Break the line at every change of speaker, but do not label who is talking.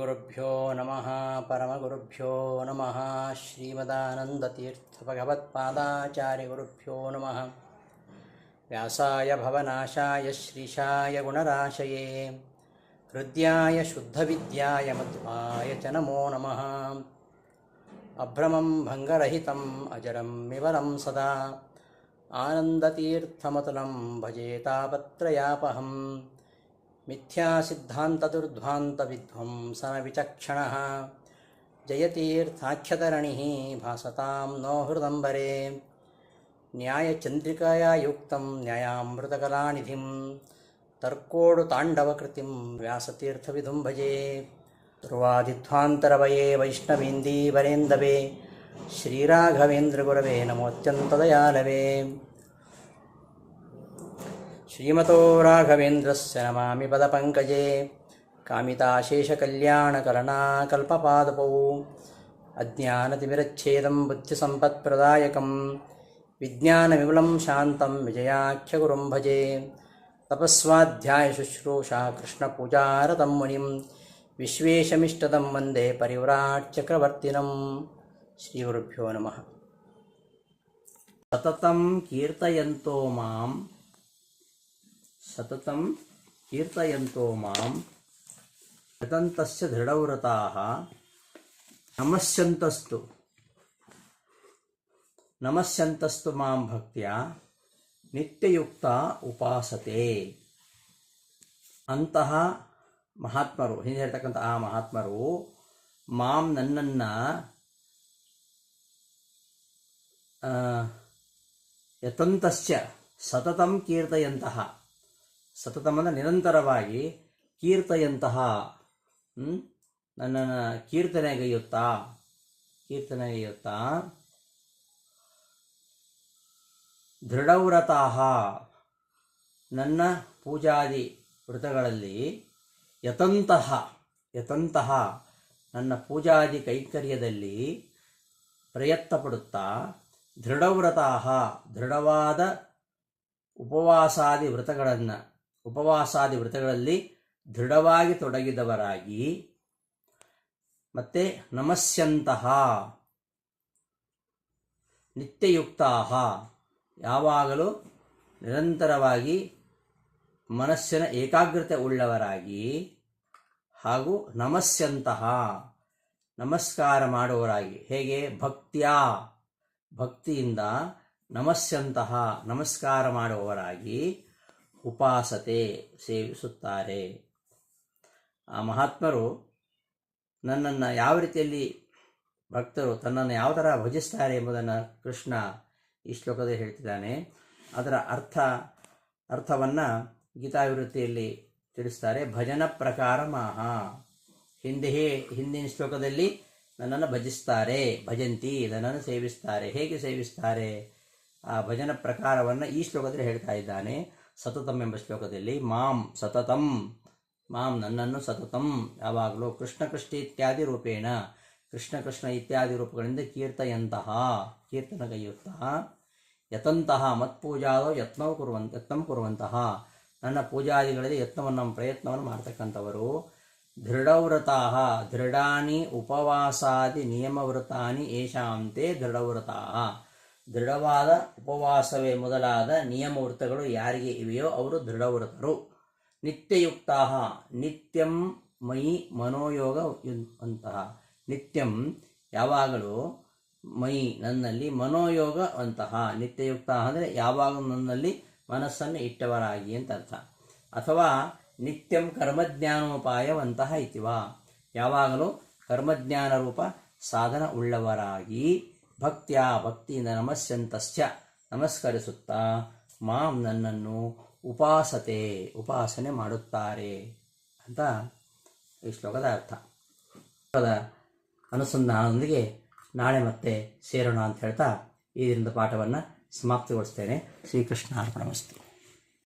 ಶ್ರೀಗುರುಭ್ಯೋ ನಮಃ ಪರಮಗುರುಭ್ಯೋ ನಮಃ ಶ್ರೀಮದಾನಂದತೀರ್ಥಭಗವತ್ಪಾದಾಚಾರ್ಯಗುರುಭ್ಯೋ ನಮಃ ವ್ಯಾಸಾಯ ಭವನಾಶಾಯ ಶ್ರೀಶಾಯ ಗುಣರಾಶಯೇ ಹೃದ್ಯಾಯ ಶುದ್ಧವಿದ್ಯಾಯ ಮಧ್ವಾಯ ಚ ನಮೋ ನಮಃ ಅಭ್ರಮಂ ಭಂಗರಹಿತಂ ಅಜರಂ ವಿಮಲಂ ಸದಾ ಆನಂದತೀರ್ಥಮತುಲಂ ಭಜೆ ತಾಪತ್ರಯಾಪಹಂ ಮಿಥ್ಯಾಸಿದ್ಧಾಂತದುರ್ಧ್ವಾಂತವಿಧ್ವಂಸನವಿಚಕ್ಷಣಃ ಜಯತೀರ್ಥಾಖ್ಯತರಣಿಃ ಭಾಸತಾಂ ನೋ ಹೃದಂಬರೆ ನ್ಯಾಯಚಂದ್ರಿಕಯಾ ಯುಕ್ತಂ ನ್ಯಾಯಾಮೃತಕಲಾನಿಧಿಂ ತರ್ಕೋಡು ತಾಂಡವಕೃತಿಂ ವ್ಯಾಸತೀರ್ಥವಿದುಂ ಭಜೆ ಧ್ರುವಾದಿಧ್ವಾಂತರವಯೇ ವೈಷ್ಣವೇಂದೀವರೇಂದವೇ ಶ್ರೀರಾಘವೇಂದ್ರಗುರವೇ ನಮೋತ್ಯಂತದಯಾಲವೇ ಶ್ರೀಮತೋ ರಾಘವೇಂದ್ರಸ್ಯ ನಮಾಮಿ ಪದಪಂಕಜೇ ಕಾಮಿತಾಶೇಷಕಲ್ಯಾಣಕರಣಾಕಲ್ಪಪಾದಪೌ ಅಜ್ಞಾನತಿಮಿರಚ್ಛೇದಂ ಬುದ್ಧಿಸಂಪತ್ಪ್ರದಾಯಕಂ ವಿಜ್ಞಾನವಿಮಲಂ ಶಾಂತಂ ವಿಜಯಾಖ್ಯಗುರುಂ ಭಜೆ ತಪಸ್ವಾಧ್ಯಾಯಶುಶ್ರೂಷಾ ಕೃಷ್ಣಪೂಜಾರತಂ ಮುನಿಂ ವಿಶ್ವೇಶಮಿಷ್ಟದಂ ವಂದೇ ಪರಿವ್ರಾಟ್ಚಕ್ರವರ್ತಿನಂ ಶ್ರೀಗುರುಭ್ಯೋ ನಮಃ. ಸತತಂ ಕೀರ್ತಯಂತೋ ಮಾಂ ಯತಂತಸ್ಯ ದೃಢವ್ರತಾಃ ನಮಸ್ಯಂತಸ್ತು ಮಾಂ ಭಕ್ತ್ಯಾ ನಿತ್ಯಯುಕ್ತ ಉಪಾಸತೆ. ಅಂತಹ ಮಹಾತ್ಮರು, ಹಿಂದೆ ಹೇಳ್ತಕ್ಕಂಥ ಆ ಮಹಾತ್ಮರು ಮಾಂ ನನ್ನನ್ನು ಯತಂತಸ್ಯ ಸತತಂ ಕೀರ್ತಯಂತಹ, ಸತತಂ ಅಂದರೆ ನಿರಂತರವಾಗಿ, ಕೀರ್ತಯಂತಹ ನನ್ನನ್ನು ಕೀರ್ತನೆಗೈಯುತ್ತಾ ದೃಢವ್ರತಾಃ ನನ್ನ ಪೂಜಾದಿ ವ್ರತಗಳಲ್ಲಿ ಯತಂತಹ ನನ್ನ ಪೂಜಾದಿ ಕೈಂಕರ್ಯದಲ್ಲಿ ಪ್ರಯತ್ನ ಪಡುತ್ತಾ ದೃಢವ್ರತಾಃ ದೃಢವಾದ ಉಪವಾಸಾದಿ ವ್ರತಗಳಲ್ಲಿ ದೃಢವಾಗಿ ತೊಡಗಿದವರಾಗಿ, ಮತ್ತೆ ನಮಸ್ಯಂತಹ ನಿತ್ಯಯುಕ್ತಾಃ ಯಾವಾಗಲೂ ನಿರಂತರವಾಗಿ ಮನಸ್ಸಿನ ಏಕಾಗ್ರತೆ ಉಳ್ಳವರಾಗಿ, ಹಾಗೂ ನಮಸ್ಯಂತಹ ನಮಸ್ಕಾರ ಮಾಡುವವರಾಗಿ. ಹೇಗೆ? ಭಕ್ತಿಯಿಂದ ನಮಸ್ಯಂತಹ ನಮಸ್ಕಾರ ಮಾಡುವವರಾಗಿ ಉಪಾಸತೆ ಸೇವಿಸುತ್ತಾರೆ. ಆ ಮಹಾತ್ಮರು ನನ್ನನ್ನು ಯಾವ ರೀತಿಯಲ್ಲಿ, ಭಕ್ತರು ತನ್ನನ್ನು ಯಾವ ಥರ ಭಜಿಸ್ತಾರೆ ಎಂಬುದನ್ನು ಕೃಷ್ಣ ಈ ಶ್ಲೋಕದಲ್ಲಿ ಹೇಳ್ತಿದ್ದಾನೆ. ಅದರ ಅರ್ಥವನ್ನು ಗೀತಾವಿವೃತ್ತಿಯಲ್ಲಿ ತಿಳಿಸ್ತಾರೆ. ಭಜನ ಪ್ರಕಾರ ಮಾಹ, ಹಿಂದಿನ ಶ್ಲೋಕದಲ್ಲಿ ನನ್ನನ್ನು ಭಜಿಸ್ತಾರೆ, ಭಜಂತಿ, ನನ್ನನ್ನು ಸೇವಿಸ್ತಾರೆ. ಹೇಗೆ ಸೇವಿಸ್ತಾರೆ? ಆ ಭಜನ ಪ್ರಕಾರವನ್ನು ಈ ಶ್ಲೋಕದಲ್ಲಿ ಹೇಳ್ತಾ ಇದ್ದಾನೆ. ಸತತಂ ಎಂಬ ಶ್ಲೋಕದಲ್ಲಿ ಮಾಂ ನನ್ನನ್ನು ಸತತಂ ಯಾವಾಗಲೂ ಕೃಷ್ಣ ಇತ್ಯಾದಿ ರೂಪೇಣ, ಕೃಷ್ಣ ಇತ್ಯಾದಿ ರೂಪಗಳಿಂದ ಕೀರ್ತನಗೈಯುತ್ತಾ ಯತಂತಹ ಮತ್ಪೂಜಾದೋ ಯತ್ನಂ ಕುರುವಂತಹ ನನ್ನ ಪೂಜಾದಿಗಳಲ್ಲಿ ಪ್ರಯತ್ನವನ್ನು ಮಾಡ್ತಕ್ಕಂಥವರು. ದೃಢವ್ರತಾಃ ದೃಢಾನಿ ಉಪವಾಸಾದಿ ನಿಯಮವ್ರತಾನಿ ಏಷಾಂತೆ ದೃಢವ್ರತಾಃ ದೃಢವಾದ ಉಪವಾಸವೇ ಮೊದಲಾದ ನಿಯಮವೃತ್ತಗಳು ಯಾರಿಗೆ ಇವೆಯೋ ಅವರು ದೃಢವ್ರತರು. ನಿತ್ಯಯುಕ್ತಾಃ ನಿತ್ಯಂ ಮಯಿ ಮನೋಯೋಗ ಅಂತಹ, ನಿತ್ಯಂ ಯಾವಾಗಲೂ, ಮಯಿ ನನ್ನಲ್ಲಿ, ಮನೋಯೋಗ ಅಂತಹ. ನಿತ್ಯಯುಕ್ತ ಅಂದರೆ ಯಾವಾಗಲೂ ನನ್ನಲ್ಲಿ ಮನಸ್ಸನ್ನು ಇಟ್ಟವರಾಗಿ ಅಂತ ಅರ್ಥ. ಅಥವಾ ನಿತ್ಯಂ ಕರ್ಮಜ್ಞಾನೋಪಾಯವಂತಹ ಇತಿವಾ, ಯಾವಾಗಲೂ ಕರ್ಮಜ್ಞಾನ ರೂಪ ಸಾಧನ ಉಳ್ಳವರಾಗಿ, ಭಕ್ತಿಯಿಂದ ನಮಸ್ಯಂತಸ್ಯ ನಮಸ್ಕರಿಸುತ್ತಾ, ಮಾಂ ನನ್ನನ್ನು ಉಪಾಸನೆ ಮಾಡುತ್ತಾರೆ ಅಂತ ಈ ಶ್ಲೋಕದ ಅರ್ಥ. ಅನುಸಂಧಾನದೊಂದಿಗೆ ನಾಳೆ ಮತ್ತೆ ಸೇರೋಣ ಅಂತ ಹೇಳ್ತಾ ಈ ದಿನದ ಪಾಠವನ್ನು ಸಮಾಪ್ತಿಗೊಳಿಸ್ತೇನೆ. ಶ್ರೀಕೃಷ್ಣ ಅರ್ಪಣಮಸ್ತು.